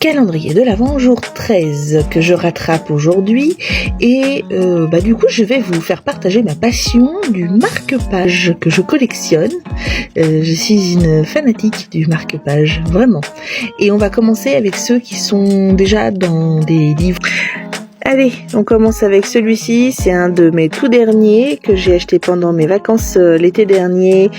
calendrier de l'Avent, jour 13, que je rattrape aujourd'hui. Et du coup, je vais vous faire partager ma passion du marque-page que je collectionne. Je suis une fanatique du marque-page, vraiment. Et on va commencer avec ceux qui sont déjà dans des livres. Allez, on commence avec celui-ci, c'est un de mes tout derniers que j'ai acheté pendant mes vacances l'été dernier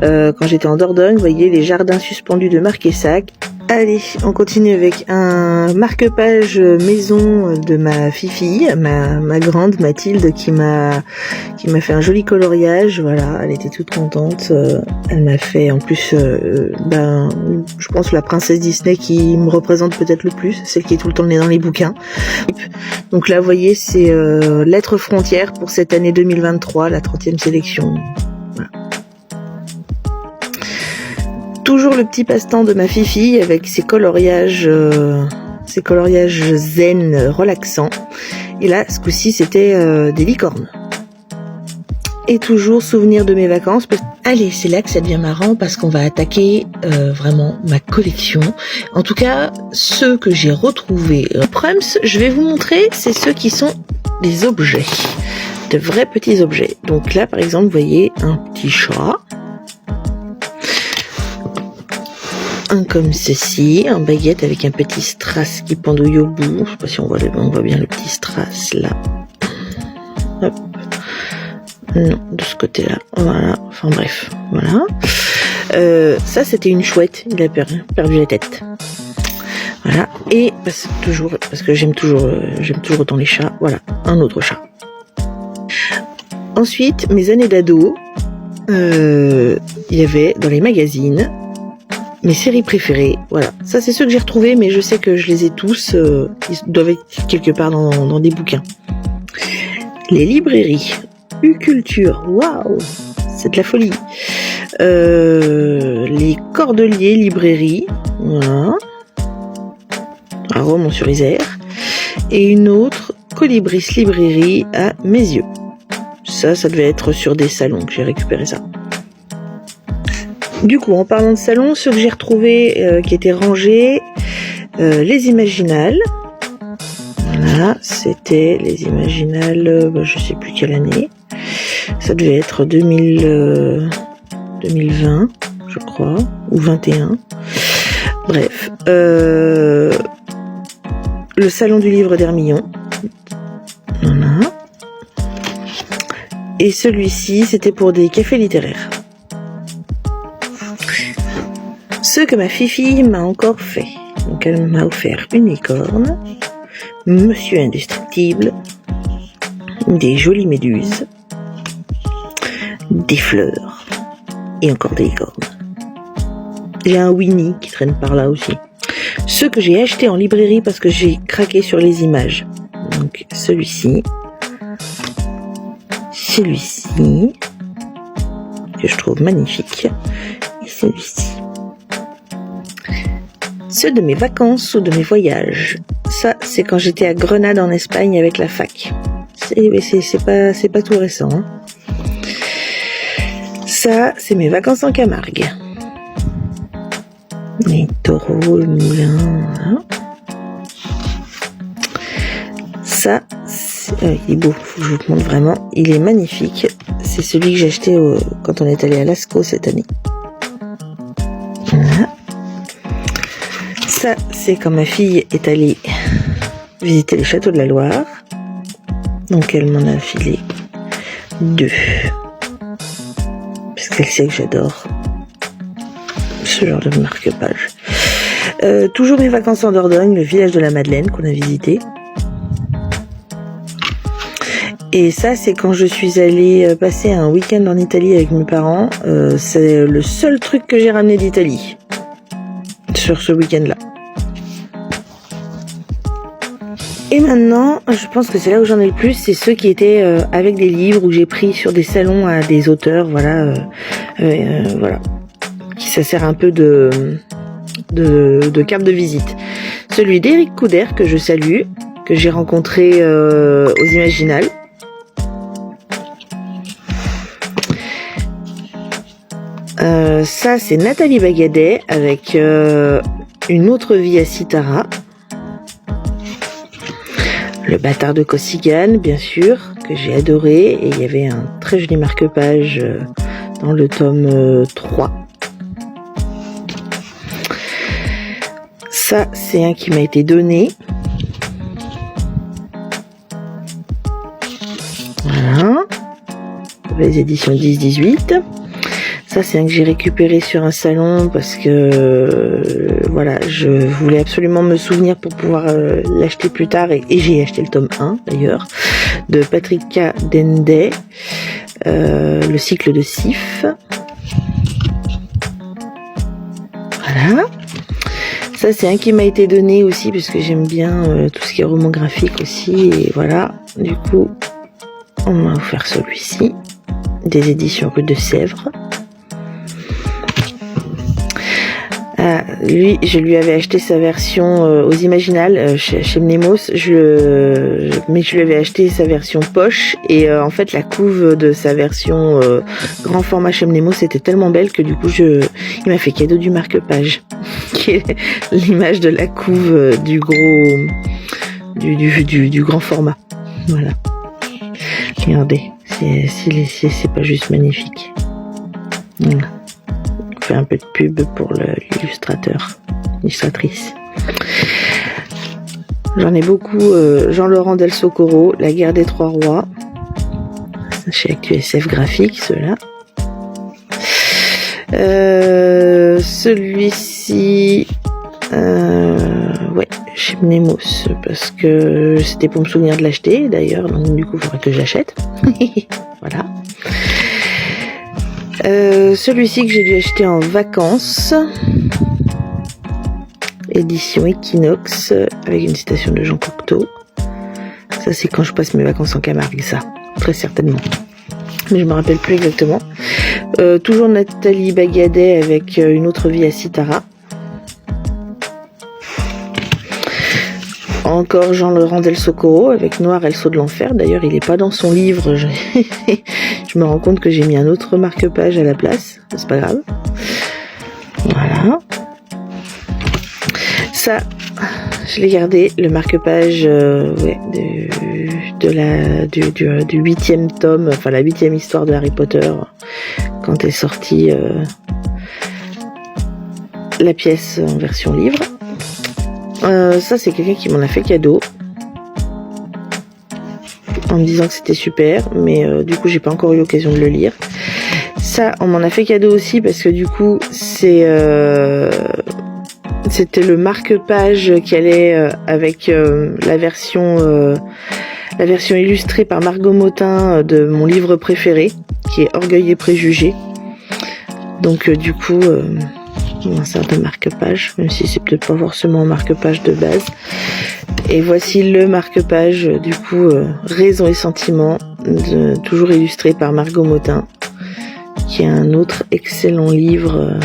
quand j'étais en Dordogne. Vous voyez, les jardins suspendus de Marquessac. Allez, on continue avec un marque-page maison de ma fifi, ma grande Mathilde qui m'a fait un joli coloriage. Voilà, elle était toute contente. Elle m'a fait en plus, je pense la princesse Disney qui me représente peut-être le plus, celle qui est tout le temps le nez dans les bouquins. Donc là, vous voyez, c'est Lettres frontières pour cette année 2023, la 30e sélection. Voilà. Toujours le petit passe-temps de ma fifi avec ses coloriages zen relaxants. Et là, ce coup-ci, c'était des licornes. Et toujours souvenir de mes vacances. Allez, c'est là que ça devient marrant parce qu'on va attaquer vraiment ma collection. En tout cas, ceux que j'ai retrouvés. Prums, je vais vous montrer, c'est ceux qui sont des objets, de vrais petits objets. Donc là, par exemple, vous voyez un petit chat. Un comme ceci, un baguette avec un petit strass qui pendouille au bout. Je sais pas si on voit bien le petit strass là. Hop. Non, de ce côté-là. Voilà. Enfin bref, voilà. Ça c'était une chouette. Il a perdu la tête. Voilà. Et parce que j'aime toujours autant les chats. Voilà, un autre chat. Ensuite, mes années d'ado, il y avait dans les magazines mes séries préférées, voilà. Ça, c'est ceux que j'ai retrouvés, mais je sais que je les ai tous. Ils doivent être quelque part dans des bouquins. Les librairies. U-Culture. Waouh, c'est de la folie. Les Cordeliers librairies. Voilà. À Romans-sur-Isère. Et une autre, Colibris librairie à Mézieux. Ça devait être sur des salons que j'ai récupéré ça. Du coup, en parlant de salon, ceux que j'ai retrouvés qui étaient rangés, les Imaginales. Voilà, c'était les Imaginales, je sais plus quelle année. Ça devait être 2020, je crois, ou 21. Bref, le salon du livre d'Hermillon. Voilà. Et celui-ci, c'était pour des cafés littéraires. Ce que ma fifi m'a encore fait. Donc elle m'a offert une licorne, Monsieur Indestructible, des jolies méduses, des fleurs et encore des licornes. J'ai un Winnie qui traîne par là aussi. Ce que j'ai acheté en librairie parce que j'ai craqué sur les images. Donc celui-ci, que je trouve magnifique, et celui-ci. Ceux de mes vacances ou de mes voyages. Ça, c'est quand j'étais à Grenade en Espagne avec la fac. C'est pas tout récent. Hein. Ça, c'est mes vacances en Camargue. Les taureaux, le moulin. Hein. Ça, il est beau. Faut que je vous le montre vraiment. Il est magnifique. C'est celui que j'ai acheté quand on est allé à Lascaux cette année. Voilà. Ça, c'est quand ma fille est allée visiter les châteaux de la Loire. Donc, elle m'en a filé 2. Parce qu'elle sait que j'adore ce genre de marque-page. Toujours mes vacances en Dordogne, le village de la Madeleine qu'on a visité. Et ça, c'est quand je suis allée passer un week-end en Italie avec mes parents. C'est le seul truc que j'ai ramené d'Italie sur ce week-end-là. Et maintenant, je pense que c'est là où j'en ai le plus, c'est ceux qui étaient avec des livres où j'ai pris sur des salons à des auteurs, voilà. Ça sert un peu de carte de visite. Celui d'Éric Couder, que je salue, que j'ai rencontré aux Imaginales. Ça, c'est Nathalie Bagadet avec une autre vie à Citara. Le bâtard de Cossigan, bien sûr, que j'ai adoré. Et il y avait un très joli marque-page dans le tome 3. Ça, c'est un qui m'a été donné. Voilà. Les éditions 10-18. Ça, c'est un que j'ai récupéré sur un salon parce que voilà, je voulais absolument me souvenir pour pouvoir l'acheter plus tard et j'ai acheté le tome 1 d'ailleurs de Patricia Denday, le cycle de Sif. Voilà. Ça, c'est un qui m'a été donné aussi parce que j'aime bien tout ce qui est roman graphique aussi et voilà. Du coup, on m'a offert celui-ci des éditions Rue de Sèvres. Lui, je lui avais acheté sa version aux Imaginales chez Mnemos, mais je lui avais acheté sa version poche et en fait la couve de sa version grand format chez Mnemos était tellement belle que du coup il m'a fait cadeau du marque-page qui est l'image de la couve du grand format. Voilà. Regardez, c'est pas juste magnifique. Voilà. Un peu de pub pour l'illustratrice. J'en ai beaucoup. Jean-Laurent Del Socorro, La guerre des trois rois. Chez ActuSF Graphique, ceux-là. Celui-ci, ouais, chez Mnemos, parce que c'était pour me souvenir de l'acheter, d'ailleurs, donc du coup, il faudrait que je l'achète. Voilà. Celui-ci que j'ai dû acheter en vacances, édition Equinox, avec une citation de Jean Cocteau. Ça, c'est quand je passe mes vacances en Camargue, ça, très certainement. Mais je me rappelle plus exactement. Toujours Nathalie Bagadet avec Une autre vie à Citara. Encore Jean-Laurent Del Socorro avec Noir El Saut de l'Enfer. D'ailleurs, il n'est pas dans son livre. Je me rends compte que j'ai mis un autre marque-page à la place. C'est pas grave. Voilà. Ça, je l'ai gardé. Le marque-page ouais, du 8e tome, enfin la 8e histoire de Harry Potter, quand est sortie la pièce en version livre. Ça, c'est quelqu'un qui m'en a fait cadeau en me disant que c'était super, mais du coup j'ai pas encore eu l'occasion de le lire. Ça, on m'en a fait cadeau aussi parce que du coup c'était le marque-page qui allait avec la version illustrée par Margot Motin de mon livre préféré, qui est Orgueil et préjugés. Donc du coup un certain marque-page, même si c'est peut-être pas forcément un marque-page de base. Et voici le marque-page, du coup, Raison et Sentiment, toujours illustré par Margot Motin, qui est un autre excellent livre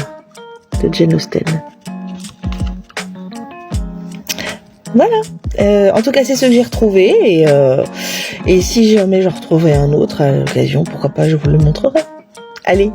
de Jane Austen. Voilà. En tout cas, c'est ce que j'ai retrouvé, et si jamais j'en retrouvais un autre à l'occasion, pourquoi pas, je vous le montrerai. Allez,